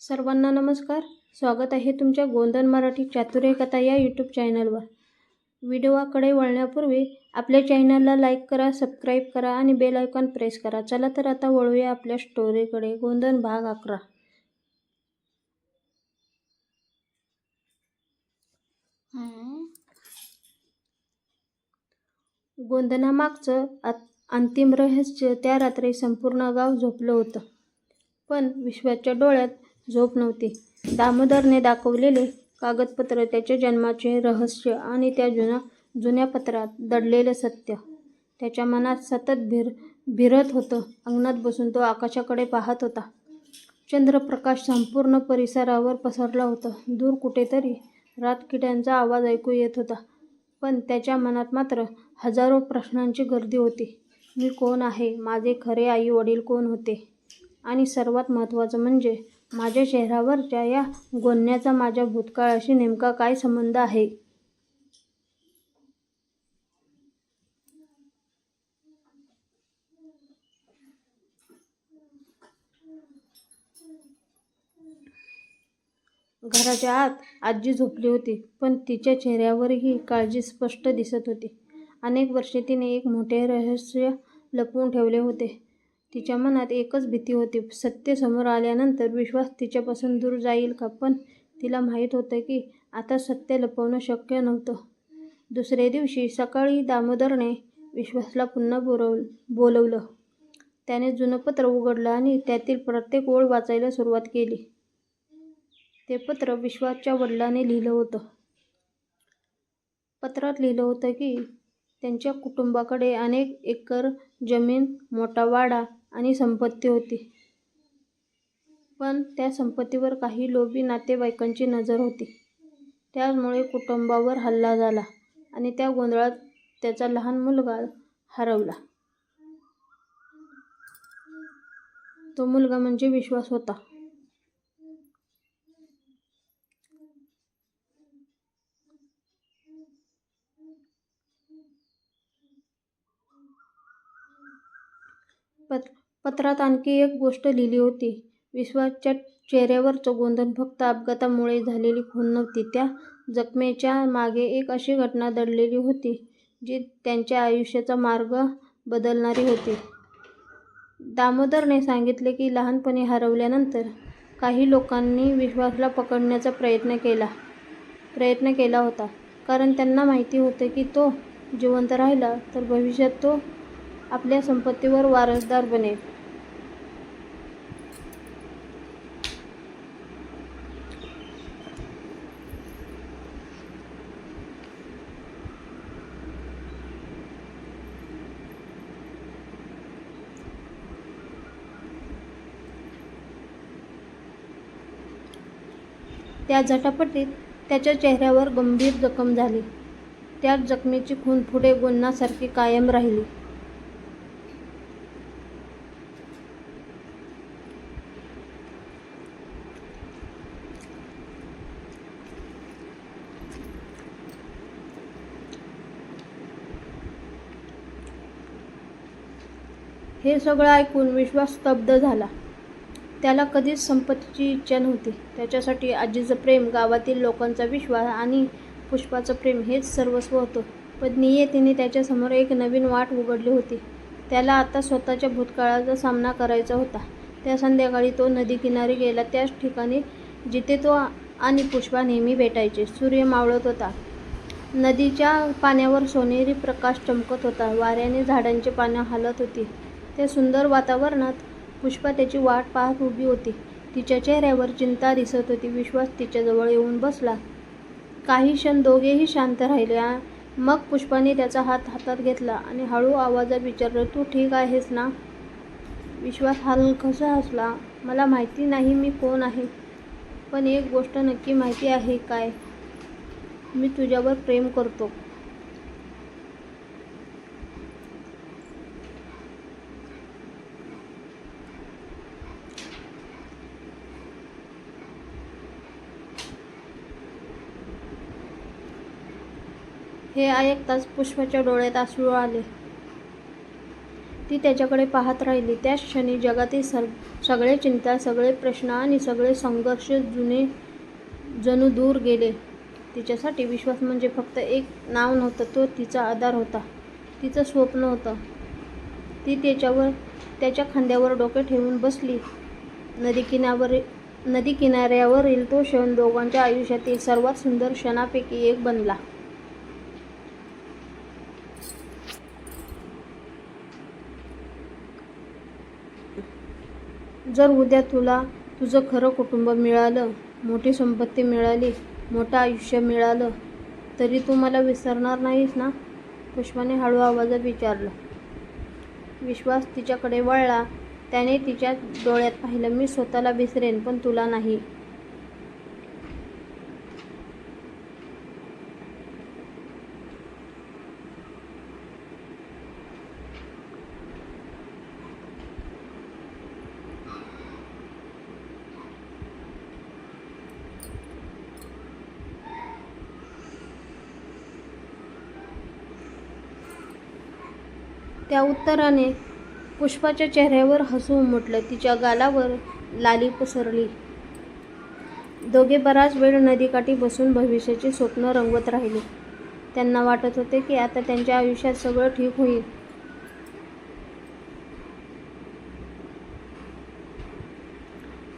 सर्वांना नमस्कार. स्वागत आहे तुमच्या गोंधन मराठी चातुर्य कथा या यूट्यूब चॅनलवर. व्हिडिओकडे वळण्यापूर्वी आपल्या चॅनलला लाईक करा, सबस्क्राईब करा आणि बेल आयकॉन प्रेस करा. चला तर आता वळूया आपल्या स्टोरीकडे. गोंधन भाग 11. गोंधनामागचं अंतिम रहस्य. त्या रात्री संपूर्ण गाव झोपलं होतं, पण विश्वाच्या डोळ्यात झोप नव्हती. दामोदरने दाखवलेले कागदपत्र, त्याच्या जन्माचे रहस्य आणि त्या जुन्या पत्रात दडलेलं सत्य त्याच्या मनात सतत भिरत होतं. अंगणात बसून तो आकाशाकडे पाहत होता. चंद्रप्रकाश संपूर्ण परिसरावर पसरला होता. दूर कुठेतरी रातकिड्यांचा आवाज ऐकू येत होता, पण त्याच्या मनात मात्र हजारो प्रश्नांची गर्दी होती. मी कोण आहे? माझे खरे आई वडील कोण होते? आणि सर्वात महत्त्वाचं म्हणजे माझ्या चेहऱ्यावरच्या या गोंधनाचा माझ्या भूतकाळाशी नेमका काय संबंध आहे? घराच्या आत आजी झोपली होती, पण तिच्या चेहऱ्यावरही काळजी स्पष्ट दिसत होती. अनेक वर्षे तिने एक मोठे रहस्य लपवून ठेवले होते. तिच्या मनात एकच भीती होती, सत्य समोर आल्यानंतर विश्वास तिच्यापासून दूर जाईल का? पण तिला माहीत होतं की आता सत्य लपवणं शक्य नव्हतं. दुसऱ्या दिवशी सकाळी दामोदरने विश्वासला पुन्हा बोलवलं. त्याने जुनं पत्र उघडलं आणि त्यातील प्रत्येक ओळ वाचायला सुरुवात केली. ते पत्र विश्वासच्या वडिलांनी लिहिलं होतं. पत्रात लिहिलं होतं की त्यांच्या कुटुंबाकडे अनेक एकर जमीन, मोठा वाडा आणि संपत्ती होती, पण त्या संपत्तीवर काही लोभी नातेवाईकांची नजर होती. त्यामुळे कुटुंबावर हल्ला झाला आणि त्या गोंधळात त्याचा लहान मुलगा हरवला. तो मुलगा म्हणजे विश्वास होता. पत्रात आणखी एक गोष्ट लिहिली होती. विश्वासच्या चेहऱ्यावरचं गोंधन फक्त अपघातामुळे झालेली खून नव्हती. त्या जखमेच्या मागे एक अशी घटना दडलेली होती जी त्यांच्या आयुष्याचा मार्ग बदलणारी होती. दामोदरने सांगितले की लहानपणी हरवल्यानंतर काही लोकांनी विश्वासला पकडण्याचा प्रयत्न केला होता, कारण त्यांना माहिती होतं की तो जिवंत राहिला तर भविष्यात तो आपल्या संपत्तीवर वारसदार बनेल. त्या झटापटीत त्याच्या चेहऱ्यावर गंभीर जखम झाली. त्याच जखमेची खूण पुढे गोंधनासारखी कायम राहिली. हे सगळं ऐकून विश्वास स्तब्ध झाला. त्याला कधीच संपत्तीची इच्छा नव्हती. त्याच्यासाठी आजीचं प्रेम, गावातील लोकांचा विश्वास आणि पुष्पाचं प्रेम हेच सर्वस्व होतं. पण नियतीने त्याच्यासमोर एक नवीन वाट उघडली होती. त्याला आता स्वतःच्या भूतकाळाचा सामना करायचा होता. त्या संध्याकाळी तो नदीकिनारी गेला, त्याच ठिकाणी जिथे तो आणि पुष्पा नेहमी भेटायचे. सूर्य मावळत होता. नदीच्या पाण्यावर सोनेरी प्रकाश चमकत होता. वाऱ्याने झाडांची पानं हालत होती. त्या सुंदर वातावरणात पुष्पा त्याची वाट पाहत उभी होती. तिच्या चेहऱ्यावर चिंता दिसत होती. विश्वास तिच्याजवळ येऊन बसला. काही क्षण दोघेही शांत राहिले. मग पुष्पाने त्याचा हात हातात घेतला आणि हळू आवाजात विचारलं, तू ठीक आहेस ना? विश्वास हलकासा हसला. मला माहिती नाही मी कोण आहे, पण एक गोष्ट नक्की माहिती आहे. काय? मी तुझ्यावर प्रेम करतो. हे ऐकताच पुष्पाच्या डोळ्यात अश्रू आले. ती त्याच्याकडे पाहत राहिली. त्याच क्षणी जगातील सगळे चिंता, सगळे प्रश्न आणि सगळे संघर्ष जणू दूर गेले. तिच्यासाठी विश्वास म्हणजे फक्त एक नाव नव्हतं, तो तिचा आधार होता, तिचं स्वप्न होतं. ती त्याच्या खांद्यावर डोके ठेवून बसली. नदी किनाऱ्यावरील तो क्षण दोघांच्या आयुष्यातील सर्वात सुंदर क्षणांपैकी एक बनला. जर उद्या तुला तुझं खरं कुटुंब मिळालं, मोठी संपत्ती मिळाली, मोठं आयुष्य मिळालं, तरी तू मला विसरणार नाहीस ना? पुष्पाने हळू आवाजात विचारलं. विश्वास तिच्याकडे वळला. त्याने तिच्या डोळ्यात पाहिलं. मी स्वतःला विसरेन, पण तुला नाही. त्या उत्तराने पुष्पाच्या चेहऱ्यावर हसू उमटलं. तिच्या गालावर लाली पसरली. दोघे बराच वेळ नदीकाठी बसून भविष्याची स्वप्न रंगवत राहिले. त्यांना वाटत होते की आता त्यांच्या आयुष्यात सगळं ठीक होईल.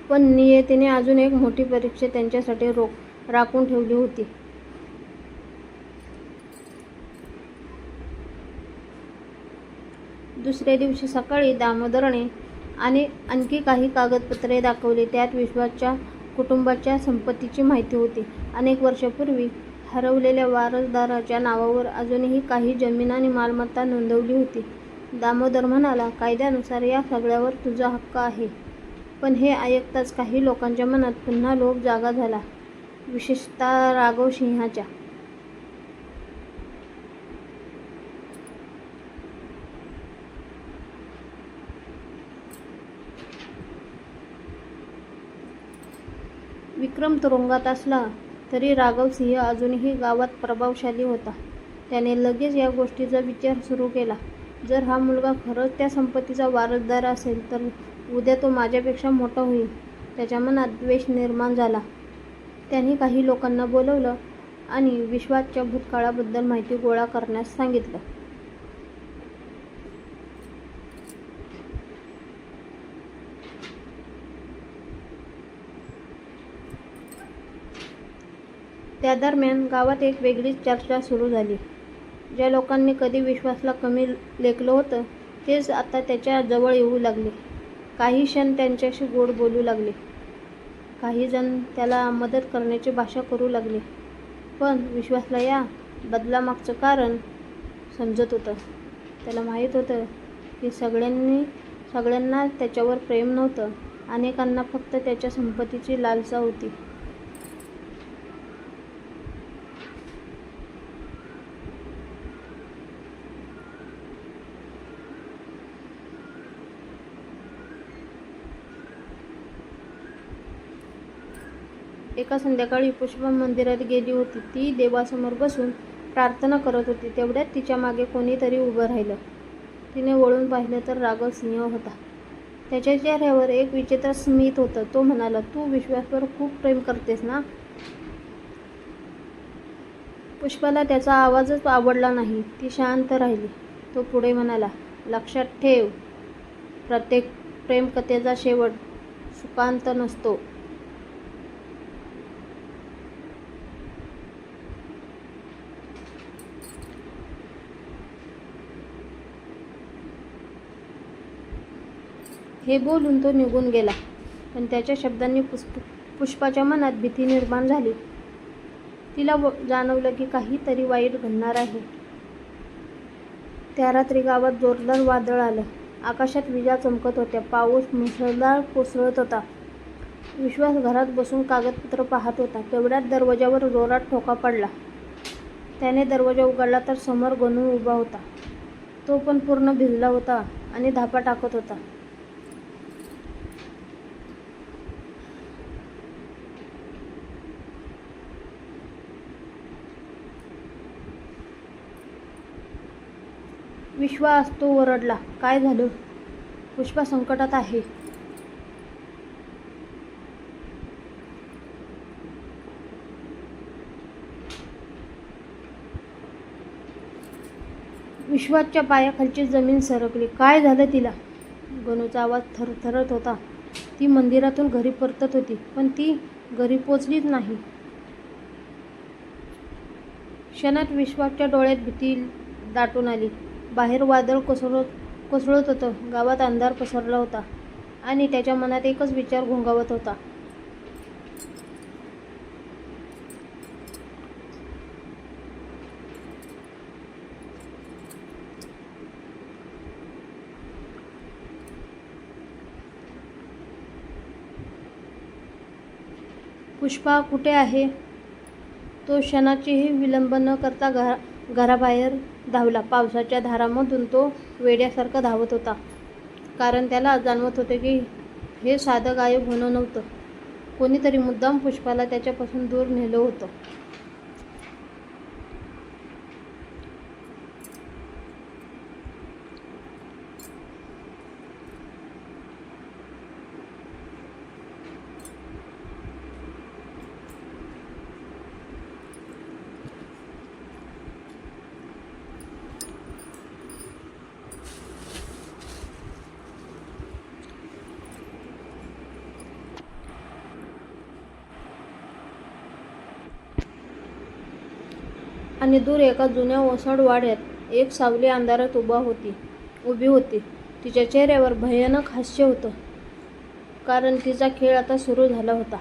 पण नियतीने अजून एक मोठी परीक्षा त्यांच्यासाठी राखून ठेवली होती. दुसऱ्या दिवशी सकाळी दामोदरने आणखी काही कागदपत्रे दाखवली. त्यात विश्वासच्या कुटुंबाच्या संपत्तीची माहिती होती. अनेक वर्षांपूर्वी हरवलेल्या वारसदाराच्या नावावर अजूनही काही जमीन आणि मालमत्ता नोंदवली होती. दामोदर म्हणाला, कायद्यानुसार या सगळ्यावर तुझा हक्क आहे. पण हे ऐकताच काही लोकांच्या मनात पुन्हा लोभ जागा झाला, विशेषतः राघव सिंहाच्या. विक्रम तुरुंगात असला तरी राघव सिंह अजूनही गावात प्रभावशाली होता. त्याने लगेच या गोष्टीचा विचार सुरू केला. जर हा मुलगा खरंच त्या संपत्तीचा वारसदार असेल तर उद्या तो माझ्यापेक्षा मोठा होईल. त्याच्या मनात द्वेष निर्माण झाला. त्याने काही लोकांना बोलवलं आणि विश्वासच्या भूतकाळाबद्दल माहिती गोळा करण्यास सांगितलं. त्या दरम्यान गावात एक वेगळीच चर्चा सुरू झाली. ज्या लोकांनी कधी विश्वासला कमी लेखलं होतं तेच आता त्याच्या जवळ येऊ लागले. काही क्षण त्यांच्याशी गोड बोलू लागले. काही जण त्याला मदत करण्याची भाषा करू लागले. पण विश्वासला या बदलामागचं कारण समजत होतं. त्याला माहीत होतं की सगळ्यांना त्याच्यावर प्रेम नव्हतं. अनेकांना फक्त त्याच्या संपत्तीची लालसा होती. एका संध्याकाळी पुष्पा मंदिरात गेली होती. ती देवासमोर बसून प्रार्थना करत होती. तेवढ्यात तिच्या मागे कोणीतरी उभं राहिलं. तिने वळून पाहिलं तर राघव सिंह होता. त्याच्या चेहऱ्यावर एक विचित्र स्मित होतं. तो म्हणाला, तू विश्वासवर खूप प्रेम करतेस ना? पुष्पाला त्याचा आवाजच आवडला नाही. ती शांत राहिली. तो पुढे म्हणाला, लक्षात ठेव, प्रत्येक प्रेमकथेचा शेवट सुखांत नसतो. हे बोलून तो निघून गेला. पण त्याच्या शब्दांनी पुष्पाच्या मनात भीती निर्माण झाली. तिला जाणवलं की काहीतरी वाईट घडणार आहे. त्या रात्री गावात जोरदार वादळ आलं. आकाशात विजा चमकत होत्या. पाऊस मुसळधार कोसळत होता. विश्वास घरात बसून कागदपत्र पाहत होता. तेवढ्यात दरवाजावर जोरात ठोका पडला. त्याने दरवाजा उघडला तर समोर गणू उभा होता. तो पण पूर्ण भिजला होता आणि धापा टाकत होता. विश्वास, तो ओरडला. काय झालं? पुष्पा संकटात आहे. विश्वाच्या पायाखालची जमीन सरकली. काय झालं तिला? गणूचा आवाज थरथरत होता. ती मंदिरातून घरी परतत होती, पण ती घरी पोचलीच नाही. क्षणात विश्वाच्या डोळ्यात भीती दाटून आली. बाहेर वादळ कोसळत होतं. गावात अंधार पसरला होता आणि त्याच्या मनात एकच विचार घोंगावत होता. पुष्पा कुठे आहे? तो क्षणाचीही विलंब न करता घराबाहेर धावला. पावसाच्या धारांमधून तो वेड्यासारखा धावत होता, कारण त्याला जाणवत होते की हे साधं गायब होणं नव्हतं. कोणीतरी मुद्दाम पुष्पाला त्याच्यापासून दूर नेलं होतं. आणि दूर एका जुन्या ओसाड वाड्यात एक सावली अंधारात उभी होती. तिच्या चेहऱ्यावर भयानक हास्य होतं, कारण तिचा खेळ आता सुरू झाला होता.